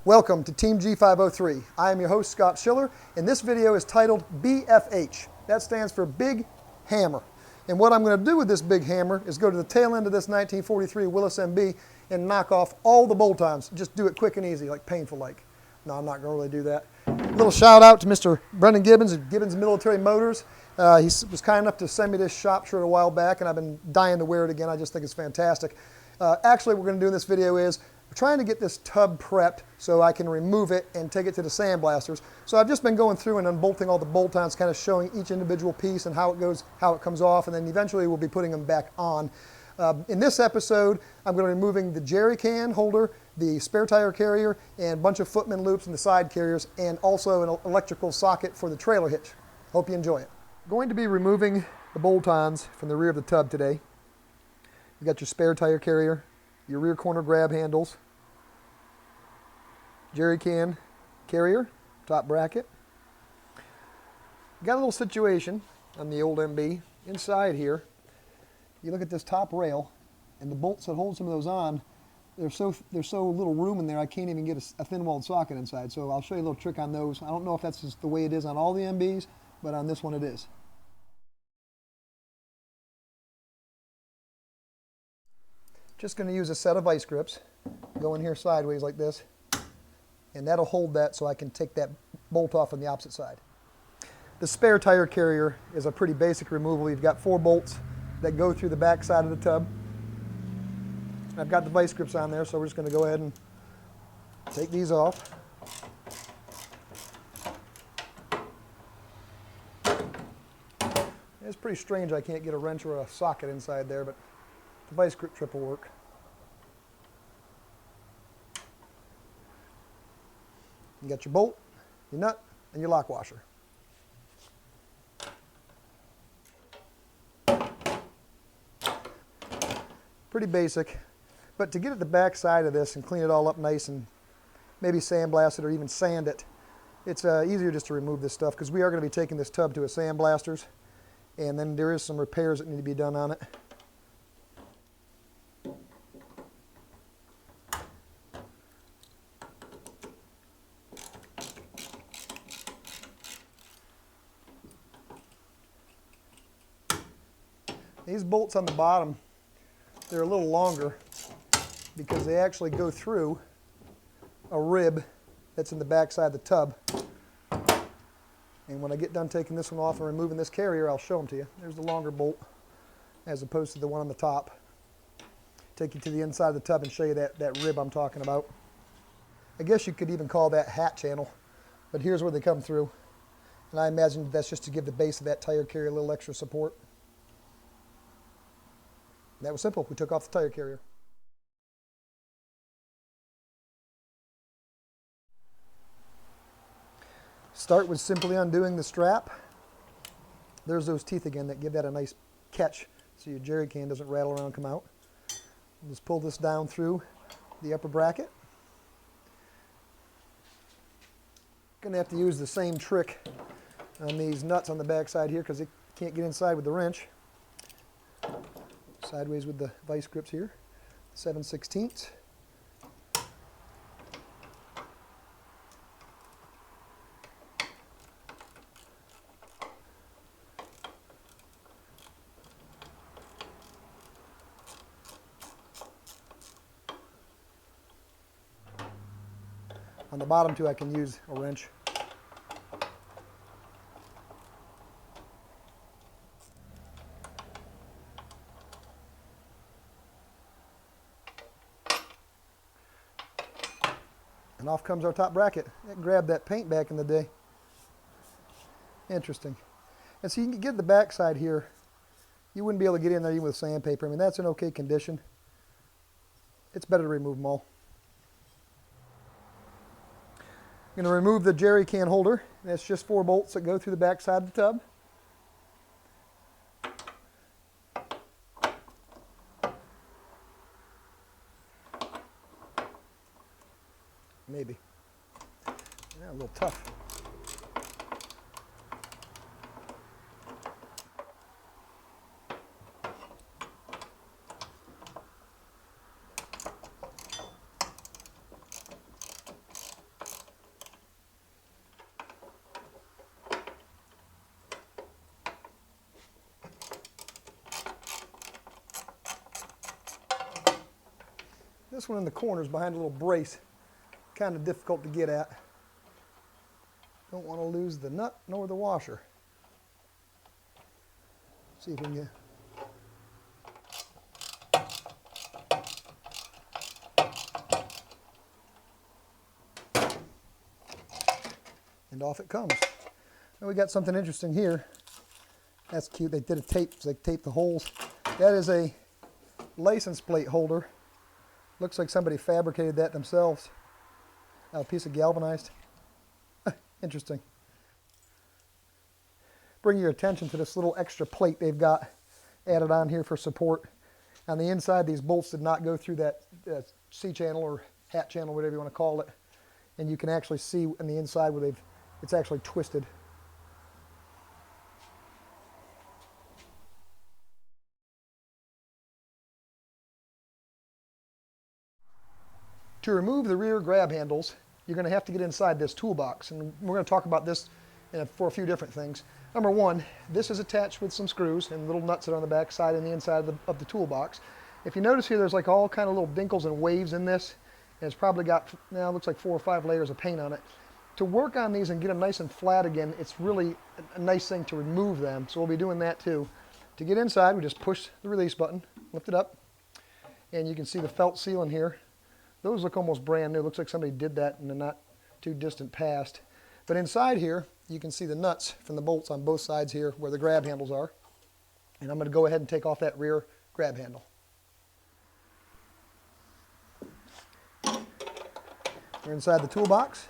Welcome to Team G503. I am your host, Scott Schiller, and this video is titled BFH. That stands for Big Hammer. And what I'm going to do with this big hammer is go to the tail end of this 1943 Willys MB and knock off all the bolt-ons. Just do it quick and easy, like painful like. No, I'm not going to really do that. A little shout out to Mr. Brendan Gibbons of Gibbons Military Motors. He was kind enough to send me this shop shirt a while back, and I've been dying to wear it again. I just think it's fantastic. Actually, what we're going to do in this video is we're trying to get this tub prepped so I can remove it and take it to the sandblasters. So I've just been going through and unbolting all the bolt-ons, kind of showing each individual piece and how it goes, how it comes off, and then eventually we'll be putting them back on. In this episode, I'm going to be removing the jerry can holder, the spare tire carrier, and a bunch of footman loops and the side carriers, and also an electrical socket for the trailer hitch. Hope you enjoy it. Going to be removing the bolt-ons from the rear of the tub today. You got your spare tire carrier, your rear corner grab handles, jerry can carrier, top bracket. Got a little situation on the old MB. Inside here, you look at this top rail, and the bolts that hold some of those on, there's so little room in there, I can't even get a thin-walled socket inside. So I'll show you a little trick on those. I don't know if that's just the way it is on all the MBs, but on this one it is. Just going to use a set of vice grips, go in here sideways like this, and that'll hold that so I can take that bolt off on the opposite side. The spare tire carrier is a pretty basic removal. You've got 4 bolts that go through the back side of the tub. I've got the vice grips on there, so we're just going to go ahead and take these off. It's pretty strange I can't get a wrench or a socket inside there, but the vice grip trip will work. You got your bolt, your nut, and your lock washer. Pretty basic, but to get at the back side of this and clean it all up nice and maybe sandblast it or even sand it, it's easier just to remove this stuff because we are going to be taking this tub to a sandblasters, and then there is some repairs that need to be done on it. These bolts on the bottom, they're a little longer because they actually go through a rib that's in the back side of the tub. And when I get done taking this one off and removing this carrier, I'll show them to you. There's the longer bolt as opposed to the one on the top. Take you to the inside of the tub and show you that rib I'm talking about. I guess you could even call that hat channel, but here's where they come through. And I imagine that's just to give the base of that tire carrier a little extra support. That was simple. We took off the tire carrier. Start with simply undoing the strap. There's those teeth again that give that a nice catch so your jerry can doesn't rattle around and come out. Just pull this down through the upper bracket. Gonna have to use the same trick on these nuts on the back side here because it can't get inside with the wrench. Sideways with the vice grips here, 7/16. On the bottom too, I can use a wrench. And off comes our top bracket. It grabbed that paint back in the day. Interesting. And so you can get the back side here. You wouldn't be able to get in there even with sandpaper. I mean, that's in okay condition. It's better to remove them all. I'm going to remove the jerry can holder. That's just 4 bolts that go through the back side of the tub. Maybe. Yeah, a little tough. This one in the corner is behind a little brace, kind of difficult to get at. Don't want to lose the nut nor the washer. See if we can get. And off it comes. And we got something interesting here. That's cute. They did a tape, so they taped the holes. That is a license plate holder. Looks like somebody fabricated that themselves. A piece of galvanized. Interesting. Bring your attention to this little extra plate they've got added on here for support. On the inside, these bolts did not go through that C-channel or hat channel, whatever you want to call it. And you can actually see on the inside where it's actually twisted. To remove the rear grab handles, you're going to have to get inside this toolbox. And we're going to talk about this for a few different things. Number one, this is attached with some screws and little nuts that are on the back side and the inside of the toolbox. If you notice here, there's like all kind of little dinkles and waves in this. And it's probably got, now it looks like 4 or 5 layers of paint on it. To work on these and get them nice and flat again, it's really a nice thing to remove them. So we'll be doing that too. To get inside, we just push the release button, lift it up, and you can see the felt seal in here. Those look almost brand new. Looks like somebody did that in the not too distant past. But inside here, you can see the nuts from the bolts on both sides here where the grab handles are. And I'm going to go ahead and take off that rear grab handle. We're inside the toolbox.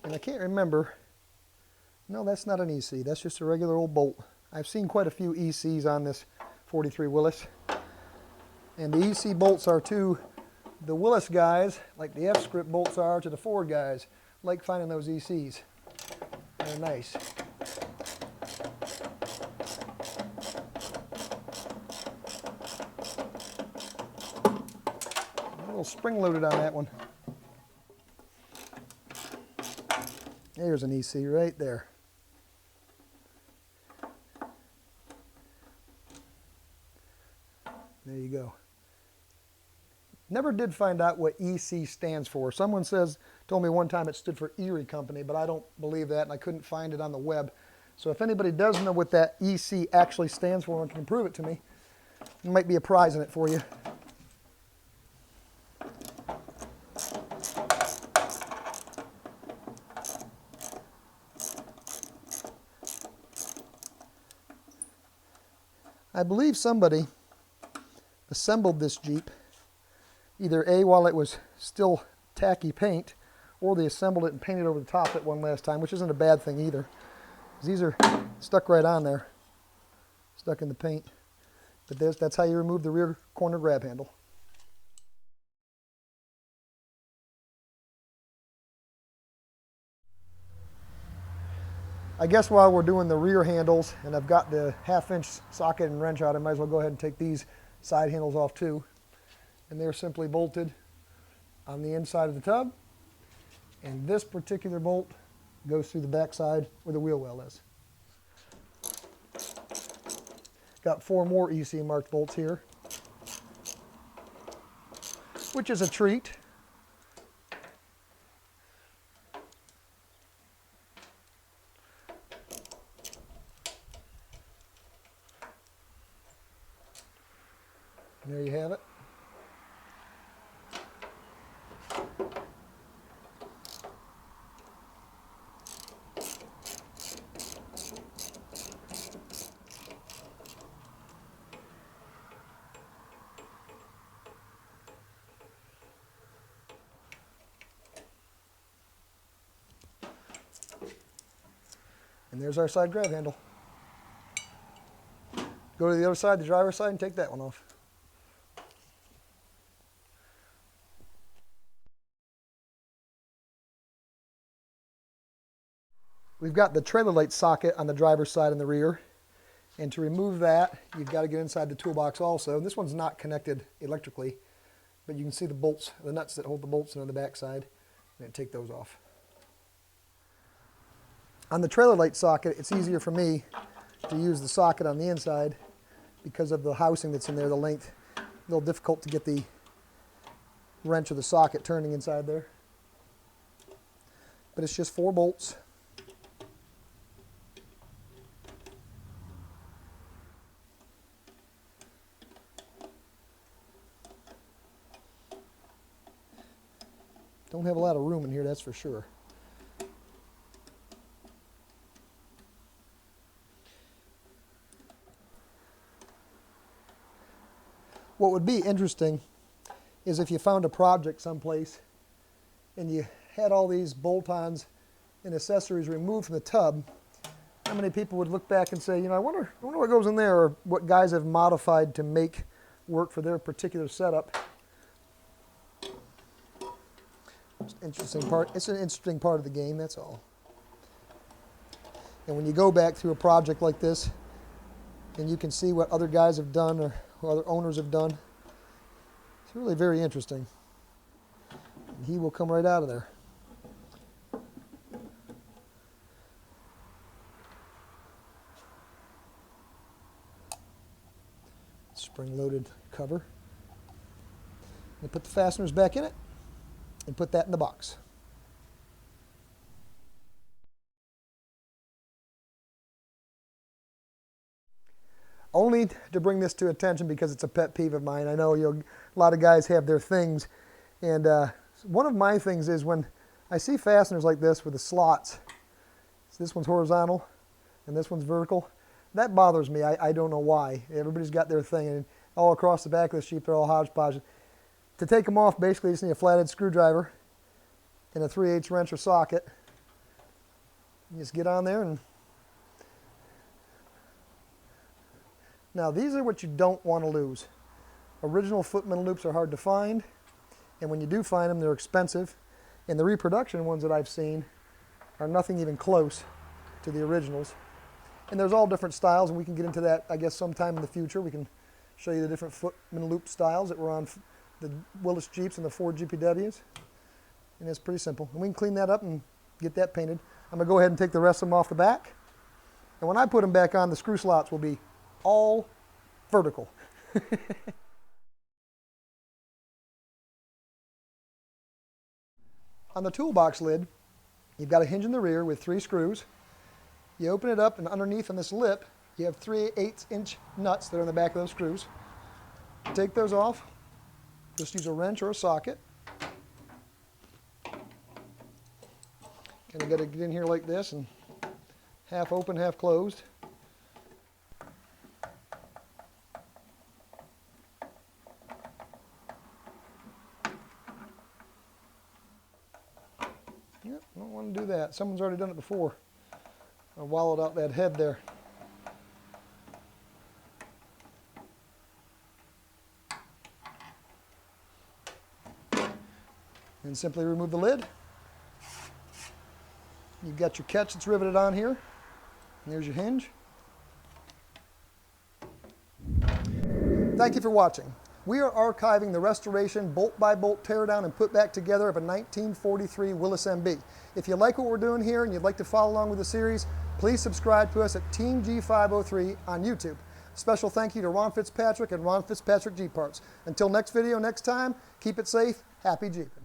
And I can't remember, no, that's not an EC, that's just a regular old bolt. I've seen quite a few ECs on this 43 Willys. And the EC bolts are to the Willys guys, like the F-script bolts are to the Ford guys. Like finding those ECs. They're nice. A little spring loaded on that one. There's an EC right there. There you go. Never did find out what EC stands for. Someone told me one time it stood for Erie Company, but I don't believe that, and I couldn't find it on the web. So if anybody does know what that EC actually stands for and can prove it to me, there might be a prize in it for you. I believe somebody assembled this Jeep either A, while it was still tacky paint, or they assembled it and painted over the top of it one last time, which isn't a bad thing either. These are stuck right on there, stuck in the paint. But that's how you remove the rear corner grab handle. I guess while we're doing the rear handles, and I've got the 1/2-inch socket and wrench out, I might as well go ahead and take these side handles off too. And they're simply bolted on the inside of the tub. And this particular bolt goes through the back side where the wheel well is. Got 4 more EC marked bolts here, which is a treat. And there you have it. And there's our side grab handle. Go to the other side, the driver's side, and take that one off. We've got the trailer light socket on the driver's side in the rear. And to remove that, you've got to get inside the toolbox also. This one's not connected electrically. but you can see the bolts, the nuts that hold the bolts on the back side. I'm going to take those off. On the trailer light socket, it's easier for me to use the socket on the inside because of the housing that's in there, the length. A little difficult to get the wrench or the socket turning inside there. But it's just 4 bolts. Don't have a lot of room in here, that's for sure. What would be interesting is if you found a project someplace and you had all these bolt-ons and accessories removed from the tub, how many people would look back and say, you know, I wonder what goes in there, or what guys have modified to make work for their particular setup. It's an interesting part. It's an interesting part of the game, that's all. And when you go back through a project like this, and you can see what other guys have done or other owners have done, it's really very interesting. And he will come right out of there. Spring-loaded cover. And put the fasteners back in it and put that in the box. Only to bring this to attention because it's a pet peeve of mine. I know a lot of guys have their things, and one of my things is when I see fasteners like this with the slots, so this one's horizontal and this one's vertical, that bothers me. I don't know why. Everybody's got their thing, and all across the back of the Jeep they're all hodgepodge. To take them off, basically you just need a flathead screwdriver and a 3/8 wrench or socket. You just get on there and now these are what you don't want to lose. Original footman loops are hard to find, and when you do find them, they're expensive. And the reproduction ones that I've seen are nothing even close to the originals. And there's all different styles, and we can get into that, I guess, sometime in the future. We can show you the different footman loop styles that were on the Willys Jeeps and the Ford GPWs. And it's pretty simple. And we can clean that up and get that painted. I'm going to go ahead and take the rest of them off the back. And when I put them back on, the screw slots will be all vertical. On the toolbox lid, you've got a hinge in the rear with 3 screws. You open it up, and underneath on this lip, you have 3/8" nuts that are in the back of those screws. Take those off. Just use a wrench or a socket. Kind of got to get in here like this and half open, half closed. Yep, don't want to do that. Someone's already done it before. I wallowed out that head there. And simply remove the lid. You've got your catch that's riveted on here. And there's your hinge. Thank you for watching. We are archiving the restoration, bolt-by-bolt teardown and put back together of a 1943 Willys MB. If you like what we're doing here and you'd like to follow along with the series, please subscribe to us at Team G503 on YouTube. Special thank you to Ron Fitzpatrick and Ron Fitzpatrick Jeep Parts. Until next video, next time, keep it safe, happy Jeeping.